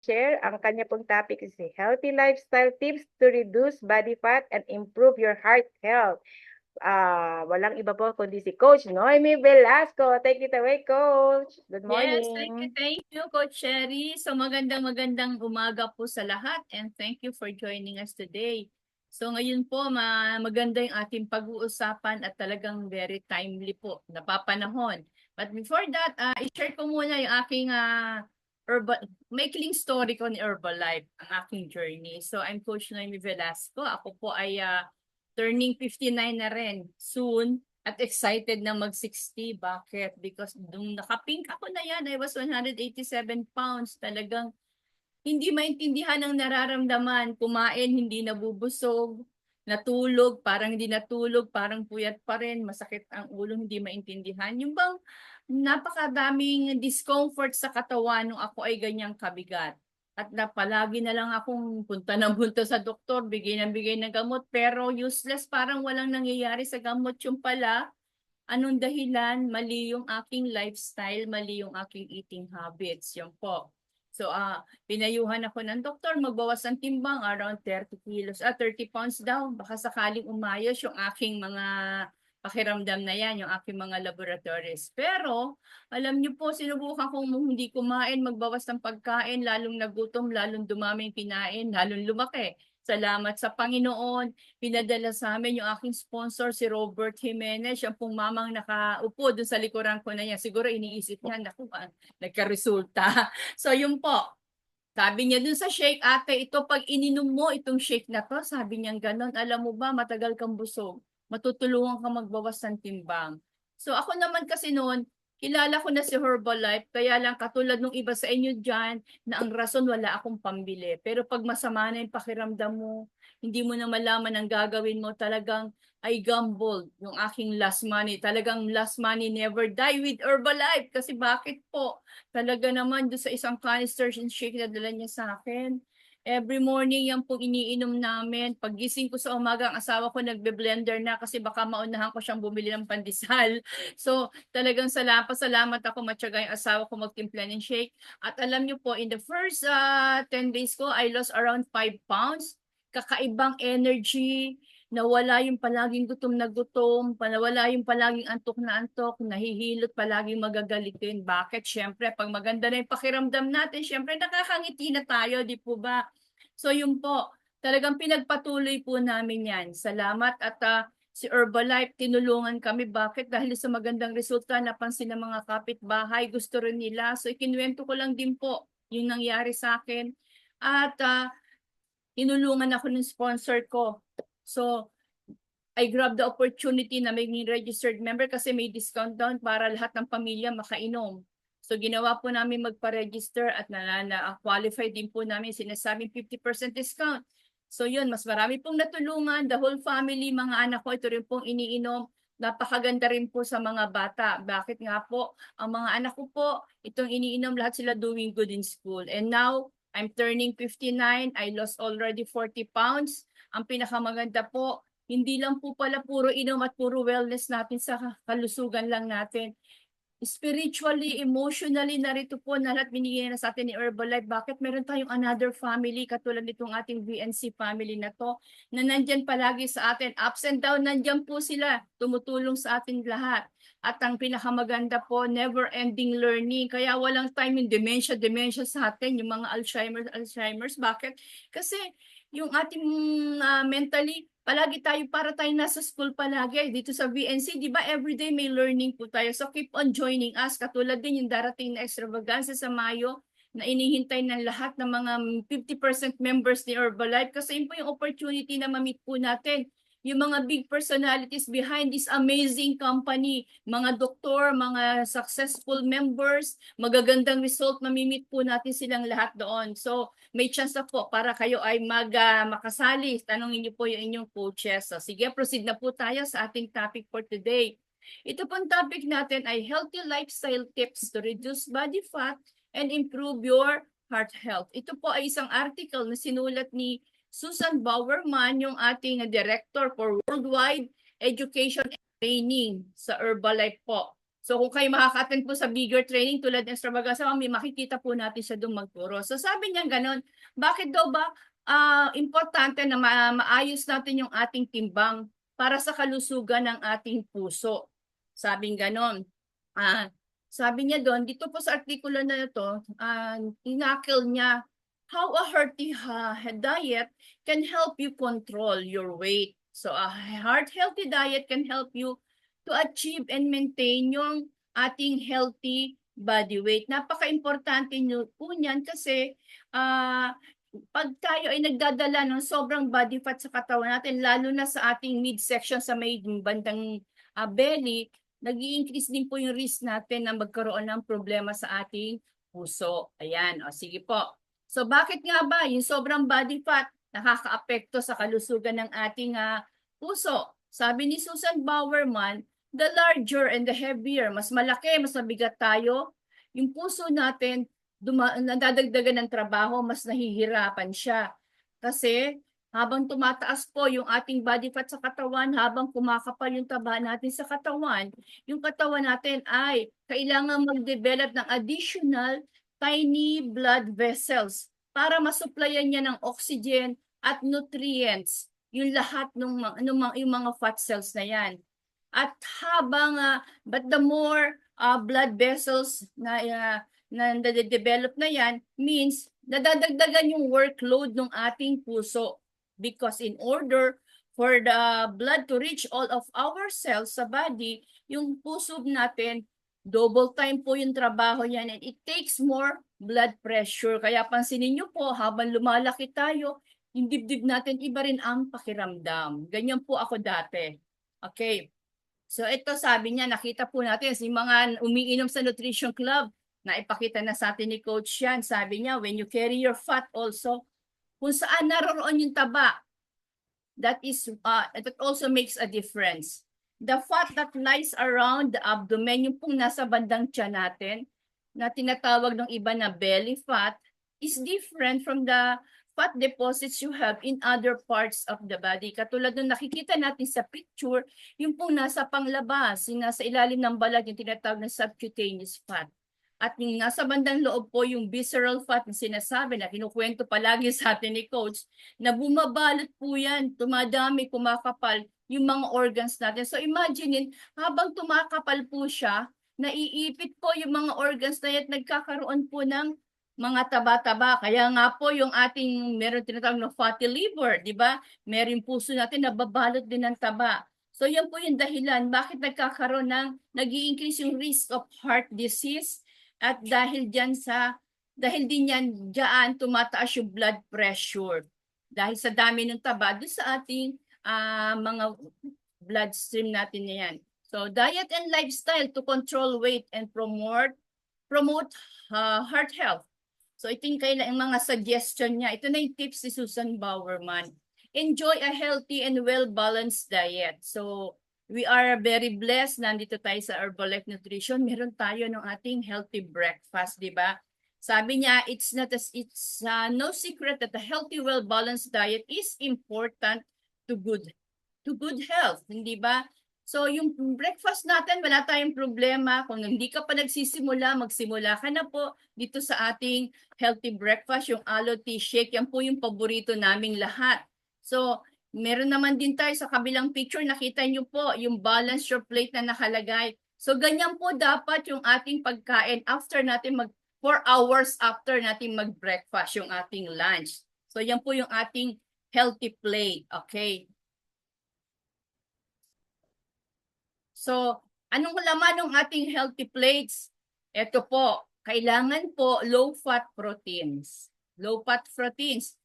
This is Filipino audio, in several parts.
share. Ang kanya pong topic is healthy lifestyle tips to reduce body fat and improve your heart health. Walang iba po kundi si Coach Noemi Velasco. Take it away, Coach. Good Yes, morning. thank you, Coach Sherry. So magandang umaga po sa lahat and thank you for joining us today. So ngayon po, maganda yung ating pag-uusapan at talagang very timely po, napapanahon. But before that, i-share ko muna yung aking maikling story ko ni Herbalife, ang aking journey. So I'm Coach Noemi Velasco. Ako po ay turning 59 na rin soon. At excited na mag-60. Bakit? Because nung nakapink ako na yan, I was 187 pounds. Talagang hindi maintindihan ang nararamdaman. Kumain, hindi nabubusog. Natulog, parang hindi natulog. Parang puyat pa rin. Masakit ang ulo, hindi maintindihan. Yung bang napakadaming discomfort sa katawan nung ako ay ganyang kabigat. At palagi na lang akong punta ng punta sa doktor, bigay ng gamot, pero useless, parang walang nangyayari sa gamot. Yung pala, anong dahilan? Mali yung aking lifestyle, mali yung aking eating habits. Yun po. So, pinayuhan ako ng doktor, magbawas ng timbang, around 30 kilos, 30 pounds daw. Baka sakaling umayos yung aking mga pakiramdam na yan, yung aking mga laboratories. Pero, alam niyo po, sinubukan kong hindi kumain, magbawas ng pagkain, lalong nagutom, lalong dumami yung kinain, lalong lumaki. Salamat sa Panginoon, pinadala sa amin yung aking sponsor, si Robert Jimenez, yung pong mamang nakaupo dun sa likuran ko na yan. Siguro iniisip niya, naku, nagkaresulta. So yun po, sabi niya dun sa shake, ate, ito pag ininom mo itong shake na to, sabi niya ganon, alam mo ba, matagal kang busog, matutulungan ka magbawas ng timbang. So ako naman kasi noon, kilala ko na si Herbalife, kaya lang katulad nung iba sa inyo dyan, na ang rason wala akong pambili. Pero pag masama na yung pakiramdam mo, hindi mo na malaman ang gagawin mo, talagang I gambled yung aking last money. Talagang last money never die with Herbalife. Kasi bakit po? Talaga naman doon sa isang canister and shake na dala niya sa akin. Every morning yan po iniinom namin. Paggising ko sa umaga, ang asawa ko nagbe-blender na kasi baka maunahan ko siyang bumili ng pandesal. So talagang salamat ako, matyaga yung asawa ko magtimpla ng shake. At alam niyo po, in the first 10 days ko, I lost around 5 pounds. Kakaibang energy, nawala yung palaging gutom na gutom, nawala yung palaging antok na antok, nahihilot, palaging magagalitin. Bakit? Siyempre, pag maganda na yung pakiramdam natin, siyempre nakakangiti na tayo, di po ba? So yun po, talagang pinagpatuloy po namin yan. Salamat at si Herbalife, tinulungan kami. Bakit? Dahil sa magandang resulta, napansin ng mga kapitbahay, gusto rin nila. So ikinuwento ko lang din po yung nangyari sa akin. At tinulungan ako ng sponsor ko. So, I grabbed the opportunity na maging registered member kasi may discount down para lahat ng pamilya makainom. So, ginawa po namin magpa-register at na-qualify din po namin sinasabing 50% discount. So, yun, mas marami pong natulungan. The whole family, mga anak ko, ito rin pong iniinom. Napakaganda rin po sa mga bata. Bakit nga po? Ang mga anak ko po, itong iniinom, lahat sila doing good in school. And now, I'm turning 59. I lost already 40 pounds. Ang pinakamaganda po, hindi lang po pala puro inom at puro wellness natin sa kalusugan lang natin. Spiritually, emotionally, narito po na lahat binigay na sa atin ni Herbalife. Bakit meron tayong another family katulad nitong ating VNC family na to na nandyan palagi sa atin. Ups and down, nandyan po sila. Tumutulong sa atin lahat. At ang pinakamaganda po, never-ending learning. Kaya walang time yung dementia sa atin, yung mga Alzheimer's. Bakit? Kasi yung ating mentally, palagi tayo para tayo nasa school palagi. Dito sa VNC, di ba everyday may learning po tayo. So keep on joining us. Katulad din yung darating na extravaganza sa Mayo na inihintay ng lahat ng mga 50% members ni Herbalife kasi yun po yung opportunity na ma-meet po natin yung mga big personalities behind this amazing company, mga doktor, mga successful members, magagandang result, mamimit po natin silang lahat doon. So, may chance na po para kayo ay makasali. Tanongin niyo po yung inyong coaches. So, sige, proceed na po tayo sa ating topic for today. Ito pong topic natin ay healthy lifestyle tips to reduce body fat and improve your heart health. Ito po ay isang article na sinulat ni Susan Bowerman, yung ating director for worldwide education and training sa Herbalife po. So kung kayo makaka-attend po sa bigger training tulad ng Extravaganza, may makikita po natin siya doon magturo. So sabi niya ganun, bakit daw ba importante na maayos natin yung ating timbang para sa kalusugan ng ating puso. Sabing ganon. Ah, sabi niya doon, dito po sa artikulo na ito, tinakil niya how a hearty diet can help you control your weight. So a healthy diet can help you to achieve and maintain yung ating healthy body weight. Napaka-importante nyo po niyan kasi pag tayo ay nagdadala ng sobrang body fat sa katawan natin, lalo na sa ating midsection sa may bandang belly, nag-i-increase din po yung risk natin na magkaroon ng problema sa ating puso. Ayan, o sige po. So bakit nga ba yung sobrang body fat nakakaapekto sa kalusugan ng ating puso? Sabi ni Susan Bowerman, the larger and the heavier, mas malaki, mas mabigat tayo, yung puso natin, nadadagdagan ng trabaho, mas nahihirapan siya. Kasi habang tumataas po yung ating body fat sa katawan, habang kumakapal yung taba natin sa katawan, yung katawan natin ay kailangan mag-develop ng additional tiny blood vessels para masuplayan niya ng oxygen at nutrients yung lahat yung mga fat cells na yan. At habang, but the more blood vessels na develop na yan, means nadadagdagan yung workload ng ating puso. Because in order for the blood to reach all of our cells sa body, yung puso natin, double time po yung trabaho yan and it takes more blood pressure. Kaya pansinin nyo po, habang lumalaki tayo, yung dibdib natin iba rin ang pakiramdam. Ganyan po ako dati. Okay. So ito sabi niya, nakita po natin yung mga umiinom sa Nutrition Club, na ipakita na sa atin ni Coach yan. Sabi niya, when you carry your fat also, kung saan naroon yung taba, that also makes a difference. The fat that lies around the abdomen, yung pong nasa bandang tiyan natin, na tinatawag ng iba na belly fat, is different from the fat deposits you have in other parts of the body. Katulad nung nakikita natin sa picture, yung pong nasa panglabas, yung nasa ilalim ng balat, yung tinatawag na subcutaneous fat. At yung nasa bandang loob po yung visceral fat na sinasabi na kinukwento palagi sa atin ni Coach, na bumabalot po yan, tumadami, kumakapal yung mga organs natin. So imagine, habang tumakapal po siya, naiipit po yung mga organs na yan at nagkakaroon po ng mga taba-taba. Kaya nga po yung ating meron tinatawag na fatty liver, di ba? Meron puso natin na babalot din ng taba. So yan po yung dahilan bakit nagkakaroon ng nag-i-increase yung risk of heart disease at dahil din yan diyan tumataas yung blood pressure. Dahil sa dami ng taba doon sa ating mga bloodstream natin na yan. So diet and lifestyle to control weight and promote heart health. So ito yung mga suggestion niya. Ito na yung tips ni Susan Bowerman. Enjoy a healthy and well-balanced diet. So we are very blessed. Nandito tayo sa Herbalife Nutrition. Meron tayo ng ating healthy breakfast, di ba? Sabi niya, it's no secret that a healthy, well-balanced diet is important to good health, hindi ba? So yung breakfast natin, wala tayong problema. Kung hindi ka pa nagsisimula, magsimula ka na po dito sa ating healthy breakfast, yung aloe tea shake. Yan po yung paborito naming lahat. So meron naman din tayo sa kabilang picture, nakita nyo po yung balance your plate na nakalagay. So ganyan po dapat yung ating pagkain after natin 4 hours after natin mag-breakfast, yung ating lunch. So yan po yung ating healthy plate, okay? So anong laman ng ating healthy plates? Ito po, kailangan po low-fat proteins. Low-fat proteins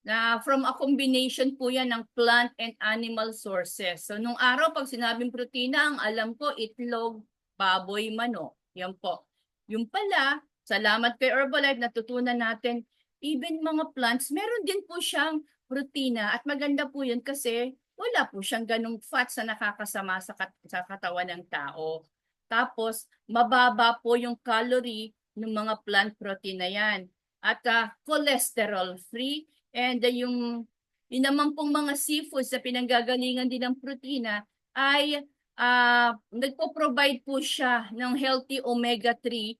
na from a combination po yan ng plant and animal sources. So nung araw pag sinabing protina, ang alam ko itlog, baboy, manok. Yan po. Yung pala, salamat kay Herbalife, natutunan natin, even mga plants, meron din po siyang protina at maganda po yun kasi wala po siyang ganong fats na nakakasama sa katawan ng tao. Tapos, mababa po yung calorie ng mga plant protein na yan. At cholesterol free. And yung naman pong mga seafoods na pinanggagalingan din ng protina ay nagpo-provide po siya ng healthy omega-3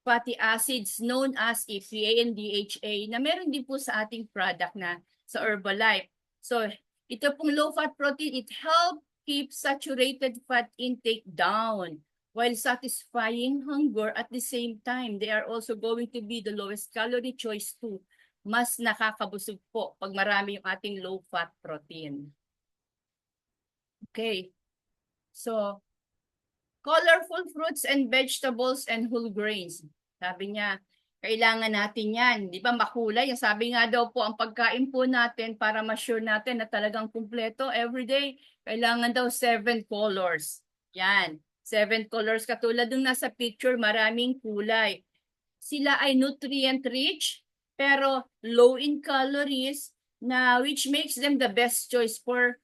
fatty acids known as EPA and DHA na meron din po sa ating product na sa Herbalife. So, ito pong low-fat protein, it help keep saturated fat intake down while satisfying hunger at the same time. They are also going to be the lowest calorie choice too. Mas nakakabusog po pag marami yung ating low-fat protein. Okay. So, colorful fruits and vegetables and whole grains. Sabi niya, kailangan natin yan. Di ba makulay? Sabi nga daw po, ang pagkain po natin para ma-sure natin na talagang kumpleto everyday, kailangan daw 7 colors. Yan. 7 colors. Katulad ng nasa picture, maraming kulay. Sila ay nutrient rich, pero low in calories, na which makes them the best choice for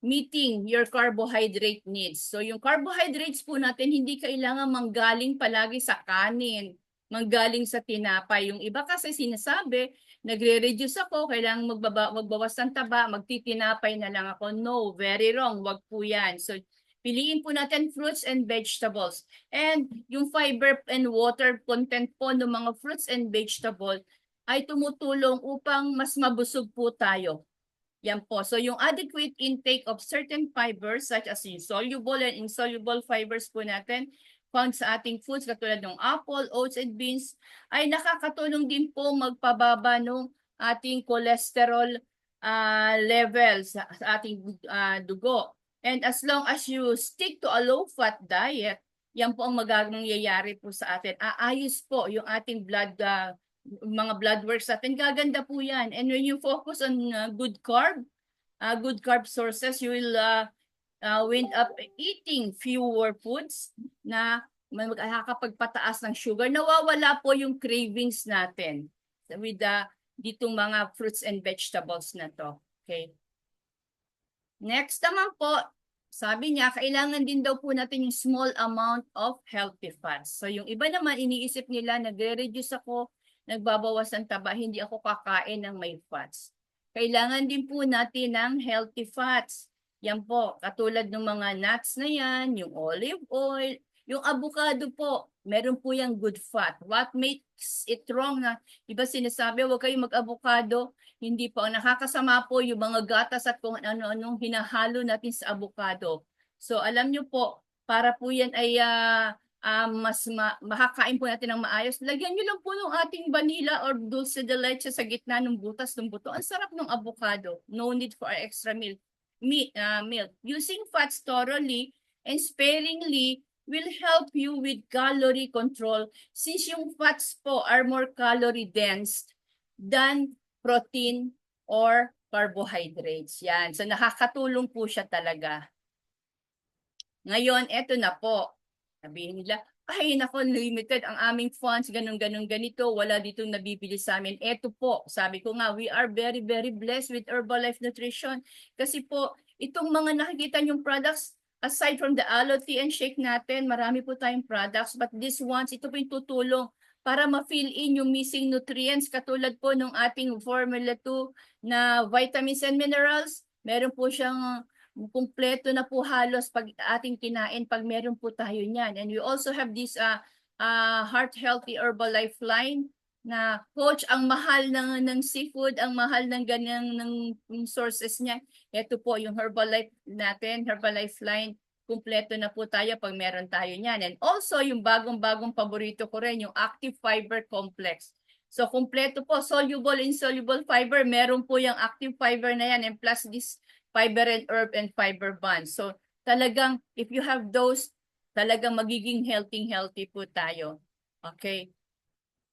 meeting your carbohydrate needs. So yung carbohydrates po natin, hindi kailangan manggaling palagi sa kanin, manggaling sa tinapay. Yung iba kasi sinasabi, nagre-reduce ako, kailangan magbawas ng taba, magtitinapay na lang ako. No, very wrong. Wag po yan. So piliin po natin fruits and vegetables. And yung fiber and water content po ng mga fruits and vegetable ay tumutulong upang mas mabusog po tayo. Yan po. So yung adequate intake of certain fibers such as yung soluble and insoluble fibers po natin found sa ating foods katulad ng apple, oats, and beans ay nakakatulong din po magpababa ng ating cholesterol levels sa ating dugo. And as long as you stick to a low-fat diet, yan po ang mangyayari po sa atin. Aayos po yung ating mga blood works natin, gaganda po yan. And when you focus on good carb sources, you will wind up eating fewer foods na makakapagpataas ng sugar. Nawawala po yung cravings natin with ditong mga fruits and vegetables na to. Okay. Next naman po, sabi niya, kailangan din daw po natin yung small amount of healthy fats. So yung iba naman, iniisip nila, nagre-reduce ako, nagbabawas ng taba, hindi ako kakain ng may fats. Kailangan din po natin ng healthy fats. Yan po, katulad ng mga nuts na yan, yung olive oil, yung avocado po, meron po yung good fat. What makes it wrong na, iba sinasabi, huwag kayong mag-avocado, hindi po. Ang nakakasama po yung mga gatas at kung ano-anong hinahalo natin sa avocado. So alam nyo po, para po yan ay makakain po natin ng maayos. Lagyan nyo lang po ng ating vanilla or dulce de leche sa gitna ng butas ng buto. Ang sarap ng avocado. No need for extra milk. Using fats thoroughly and sparingly will help you with calorie control since yung fats po are more calorie dense than protein or carbohydrates. Yan. So nakakatulong po siya talaga. Ngayon, eto na po. Sabihin nila, ay nako, limited ang aming funds, ganito, wala ditong nabibili sa amin. Eto po, sabi ko nga, we are very, very blessed with Herbalife Nutrition. Kasi po, itong mga nakikita nyong products, aside from the aloe tea and shake natin, marami po tayong products. But this ones, ito po yung tutulong para ma-fill in yung missing nutrients. Katulad po ng ating Formula 2 na vitamins and minerals. Meron po siyang kumpleto na po halos pag ating kinain pag meron po tayo niyan. And we also have this Heart Healthy Herbalife line na coach, ang mahal ng seafood, ang mahal ng ganyang ng sources niya. Ito po yung Herbalife natin, Herbalife line. Kumpleto na po tayo pag meron tayo niyan. And also yung bagong-bagong paborito ko rin, yung Active Fiber Complex. So kumpleto po, soluble, insoluble fiber, meron po yung active fiber na yan and plus this fiber and herb and fiber bonds. So talagang if you have those, talagang magiging healthy po tayo. Okay.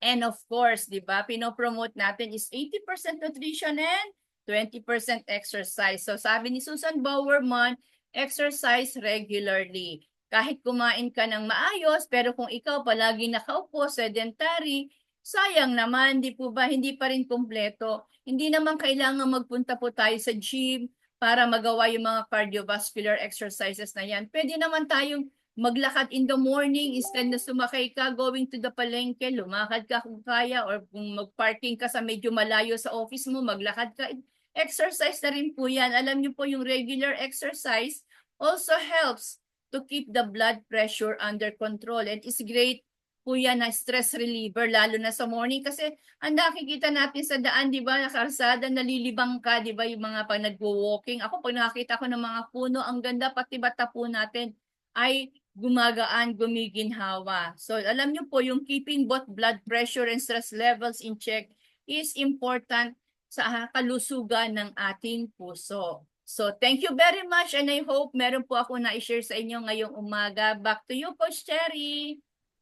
And of course, di ba, pinopromote natin is 80% nutrition and 20% exercise. So sabi ni Susan Bowerman, exercise regularly. Kahit kumain ka ng maayos, pero kung ikaw palagi nakaupo, sedentary, sayang naman, di po ba, hindi pa rin kumpleto. Hindi naman kailangan magpunta po tayo sa gym para magawa yung mga cardiovascular exercises na yan. Pwede naman tayong maglakad in the morning instead na sumakay ka going to the palengke, lumakad ka kung kaya or kung mag-parking ka sa medyo malayo sa office mo, maglakad ka. Exercise na rin po yan. Alam niyo po yung regular exercise also helps to keep the blood pressure under control, and is great po yan na stress reliever, lalo na sa morning kasi ang nakikita natin sa daan, di ba, na kalsada, nalilibang ka, di ba, yung mga pag nagwo-walking. Ako, pag nakakita ko ng mga puno, ang ganda, pati bata po natin ay gumagaan, gumiginhawa. So, alam niyo po, yung keeping both blood pressure and stress levels in check is important sa kalusugan ng ating puso. So, thank you very much, and I hope meron po ako na-share sa inyo ngayong umaga. Back to you, Coach Cherry.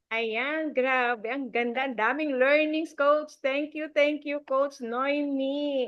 Ayan, grabe. Ang ganda. Ang daming learnings, Coach. Thank you, Coach Noemi.